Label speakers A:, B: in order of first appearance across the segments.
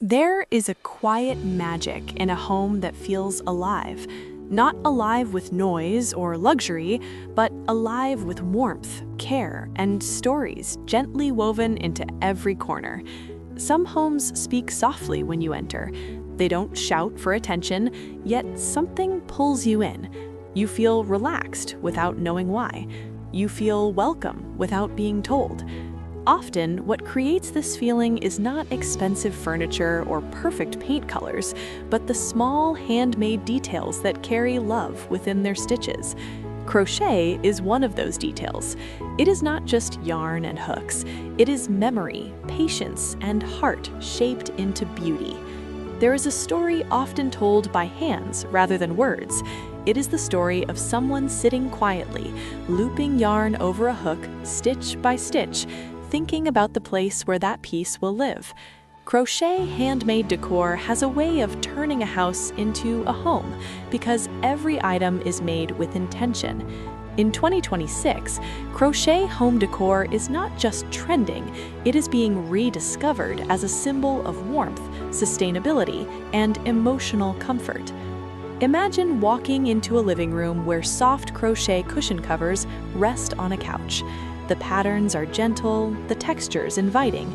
A: There is a quiet magic in a home that feels alive. Not alive with noise or luxury, but alive with warmth, care, and stories gently woven into every corner. Some homes speak softly when you enter. They don't shout for attention, yet something pulls you in. You feel relaxed without knowing why. You feel welcome without being told. Often, what creates this feeling is not expensive furniture or perfect paint colors, but the small handmade details that carry love within their stitches. Crochet is one of those details. It is not just yarn and hooks. It is memory, patience, and heart shaped into beauty. There is a story often told by hands rather than words. It is the story of someone sitting quietly, looping yarn over a hook, stitch by stitch, thinking about the place where that piece will live. Crochet handmade decor has a way of turning a house into a home because every item is made with intention. In 2026, crochet home decor is not just trending, it is being rediscovered as a symbol of warmth, sustainability, and emotional comfort. Imagine walking into a living room where soft crochet cushion covers rest on a couch. The patterns are gentle, the textures inviting.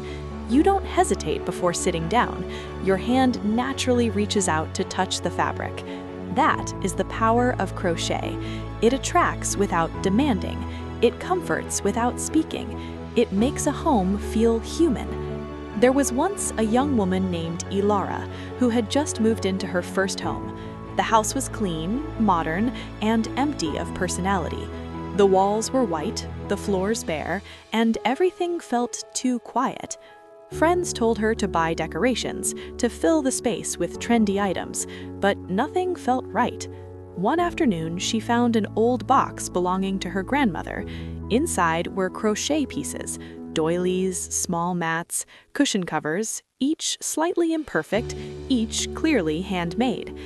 A: You don't hesitate before sitting down. Your hand naturally reaches out to touch the fabric. That is the power of crochet. It attracts without demanding. It comforts without speaking. It makes a home feel human. There was once a young woman named Elara who had just moved into her first home. The house was clean, modern, and empty of personality. The walls were white, the floors bare, and everything felt too quiet. Friends told her to buy decorations, to fill the space with trendy items, but nothing felt right. One afternoon, she found an old box belonging to her grandmother. Inside were crochet pieces, doilies, small mats, cushion covers, each slightly imperfect, each clearly handmade.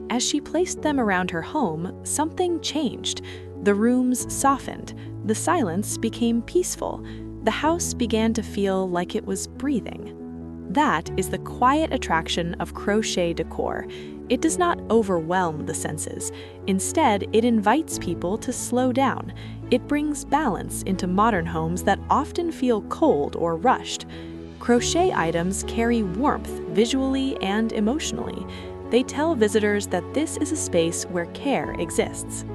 A: As she placed them around her home, something changed. The rooms softened. The silence became peaceful. The house began to feel like it was breathing. That is the quiet attraction of crochet decor. It does not overwhelm the senses. Instead, it invites people to slow down. It brings balance into modern homes that often feel cold or rushed. Crochet items carry warmth visually and emotionally. They tell visitors that this is a space where care exists.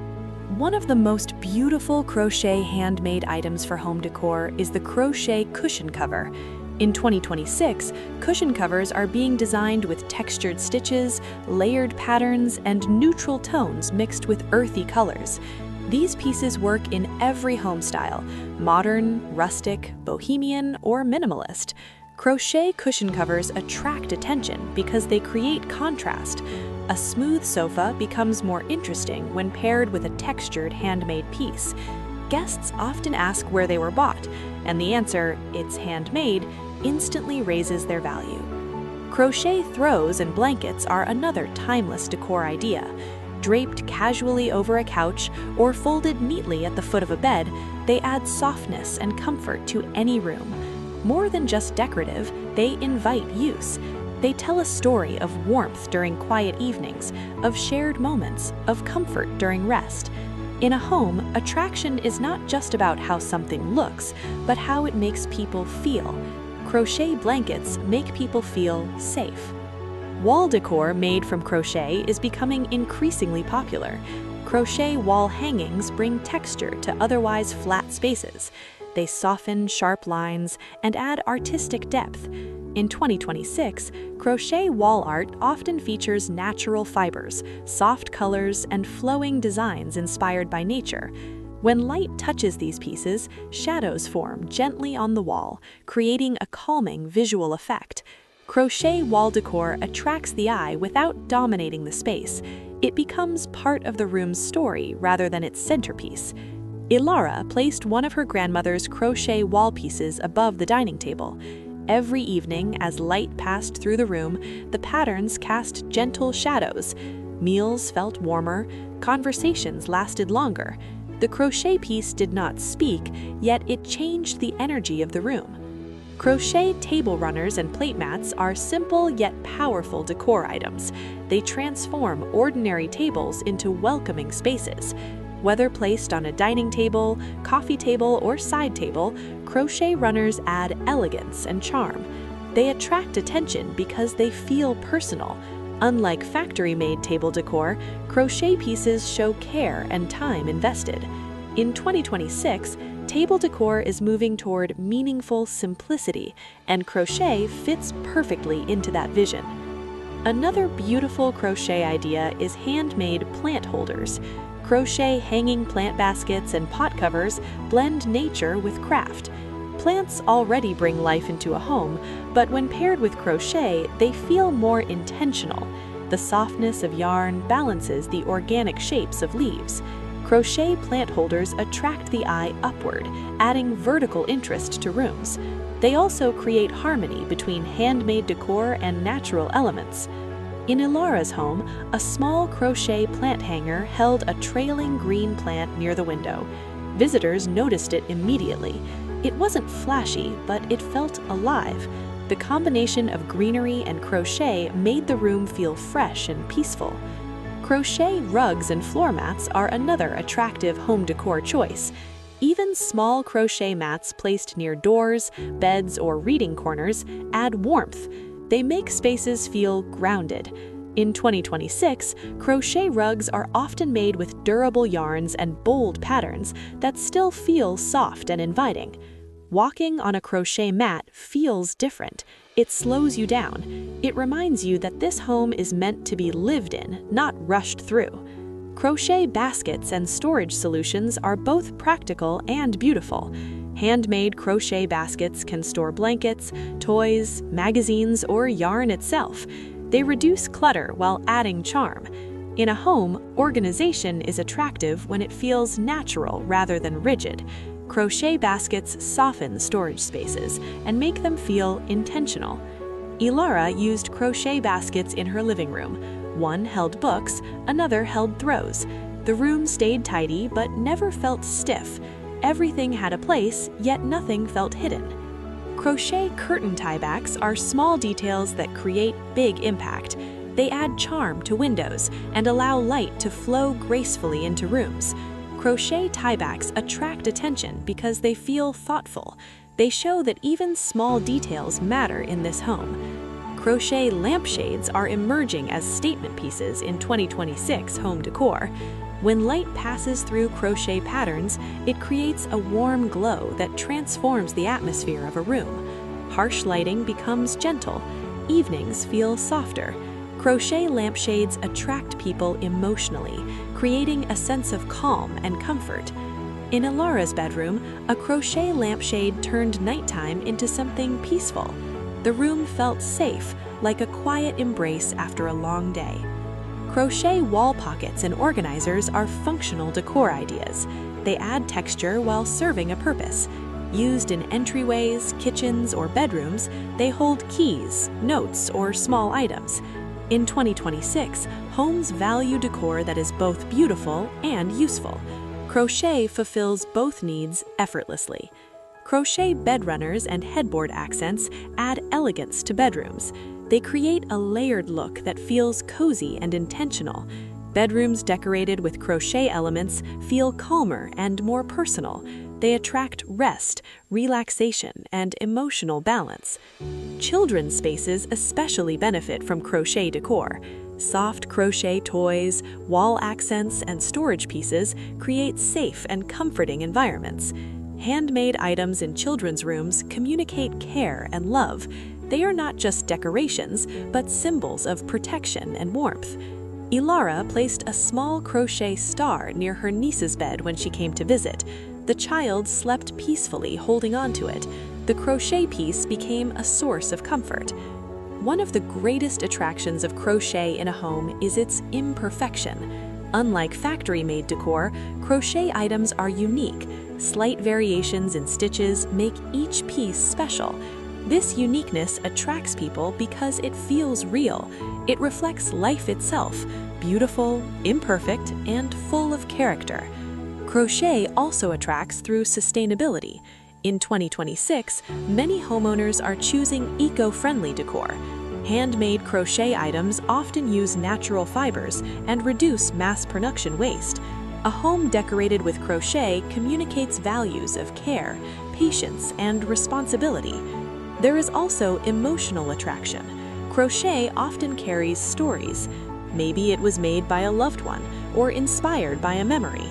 A: One of the most beautiful crochet handmade items for home decor is the crochet cushion cover. In 2026, cushion covers are being designed with textured stitches, layered patterns, and neutral tones mixed with earthy colors. These pieces work in every home style: modern, rustic, bohemian, or minimalist. Crochet cushion covers attract attention because they create contrast. A smooth sofa becomes more interesting when paired with a textured handmade piece. Guests often ask where they were bought, and the answer, "It's handmade," instantly raises their value. Crochet throws and blankets are another timeless decor idea. Draped casually over a couch or folded neatly at the foot of a bed, they add softness and comfort to any room. More than just decorative, they invite use. They tell a story of warmth during quiet evenings, of shared moments, of comfort during rest. In a home, attraction is not just about how something looks, but how it makes people feel. Crochet blankets make people feel safe. Wall decor made from crochet is becoming increasingly popular. Crochet wall hangings bring texture to otherwise flat spaces. They soften sharp lines and add artistic depth. In 2026, crochet wall art often features natural fibers, soft colors, and flowing designs inspired by nature. When light touches these pieces, shadows form gently on the wall, creating a calming visual effect. Crochet wall decor attracts the eye without dominating the space. It becomes part of the room's story rather than its centerpiece. Elara placed one of her grandmother's crochet wall pieces above the dining table. Every evening, as light passed through the room, the patterns cast gentle shadows. Meals felt warmer, conversations lasted longer. The crochet piece did not speak, yet it changed the energy of the room. Crochet table runners and plate mats are simple yet powerful decor items. They transform ordinary tables into welcoming spaces. Whether placed on a dining table, coffee table, or side table, crochet runners add elegance and charm. They attract attention because they feel personal. Unlike factory-made table decor, crochet pieces show care and time invested. In 2026, table decor is moving toward meaningful simplicity, and crochet fits perfectly into that vision. Another beautiful crochet idea is handmade plant holders. Crochet hanging plant baskets and pot covers blend nature with craft. Plants already bring life into a home, but when paired with crochet, they feel more intentional. The softness of yarn balances the organic shapes of leaves. Crochet plant holders attract the eye upward, adding vertical interest to rooms. They also create harmony between handmade decor and natural elements. In Elara's home, a small crochet plant hanger held a trailing green plant near the window. Visitors noticed it immediately. It wasn't flashy, but it felt alive. The combination of greenery and crochet made the room feel fresh and peaceful. Crochet rugs and floor mats are another attractive home decor choice. Even small crochet mats placed near doors, beds, or reading corners add warmth. They make spaces feel grounded. In 2026, crochet rugs are often made with durable yarns and bold patterns that still feel soft and inviting. Walking on a crochet mat feels different. It slows you down. It reminds you that this home is meant to be lived in, not rushed through. Crochet baskets and storage solutions are both practical and beautiful. Handmade crochet baskets can store blankets, toys, magazines, or yarn itself. They reduce clutter while adding charm. In a home, organization is attractive when it feels natural rather than rigid. Crochet baskets soften storage spaces and make them feel intentional. Elara used crochet baskets in her living room. One held books, another held throws. The room stayed tidy but never felt stiff. Everything had a place, yet nothing felt hidden. Crochet curtain tiebacks are small details that create big impact. They add charm to windows and allow light to flow gracefully into rooms. Crochet tiebacks attract attention because they feel thoughtful. They show that even small details matter in this home. Crochet lampshades are emerging as statement pieces in 2026 home decor. When light passes through crochet patterns, it creates a warm glow that transforms the atmosphere of a room. Harsh lighting becomes gentle. Evenings feel softer. Crochet lampshades attract people emotionally, creating a sense of calm and comfort. In Elara's bedroom, a crochet lampshade turned nighttime into something peaceful. The room felt safe, like a quiet embrace after a long day. Crochet wall pockets and organizers are functional decor ideas. They add texture while serving a purpose. Used in entryways, kitchens, or bedrooms, they hold keys, notes, or small items. In 2026, homes value decor that is both beautiful and useful. Crochet fulfills both needs effortlessly. Crochet bed runners and headboard accents add elegance to bedrooms. They create a layered look that feels cozy and intentional. Bedrooms decorated with crochet elements feel calmer and more personal. They attract rest, relaxation, and emotional balance. Children's spaces especially benefit from crochet decor. Soft crochet toys, wall accents, and storage pieces create safe and comforting environments. Handmade items in children's rooms communicate care and love. They are not just decorations, but symbols of protection and warmth. Elara placed a small crochet star near her niece's bed when she came to visit. The child slept peacefully holding on to it. The crochet piece became a source of comfort. One of the greatest attractions of crochet in a home is its imperfection. Unlike factory-made decor, crochet items are unique. Slight variations in stitches make each piece special. This uniqueness attracts people because it feels real. It reflects life itself, beautiful, imperfect, and full of character. Crochet also attracts through sustainability. In 2026, many homeowners are choosing eco-friendly decor. Handmade crochet items often use natural fibers and reduce mass production waste. A home decorated with crochet communicates values of care, patience, and responsibility. There is also emotional attraction. Crochet often carries stories. Maybe it was made by a loved one or inspired by a memory.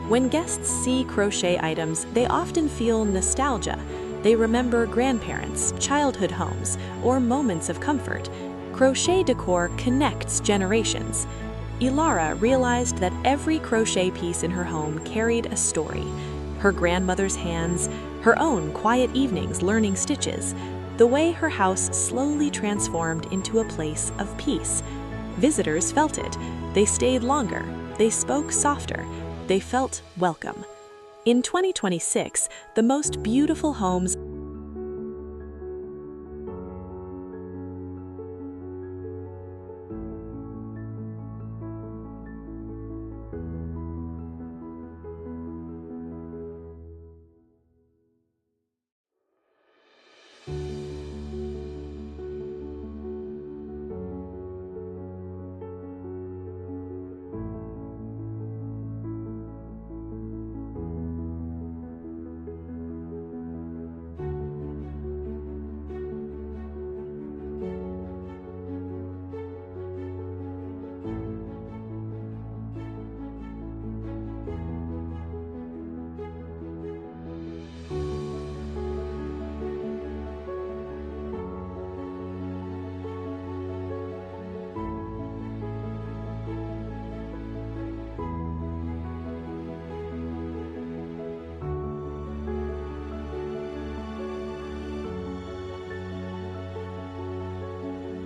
A: When guests see crochet items, they often feel nostalgia. They remember grandparents, childhood homes, or moments of comfort. Crochet decor connects generations. Elara realized that every crochet piece in her home carried a story. Her grandmother's hands, her own quiet evenings learning stitches, the way her house slowly transformed into a place of peace. Visitors felt it. They stayed longer. They spoke softer. They felt welcome. In 2026, the most beautiful homes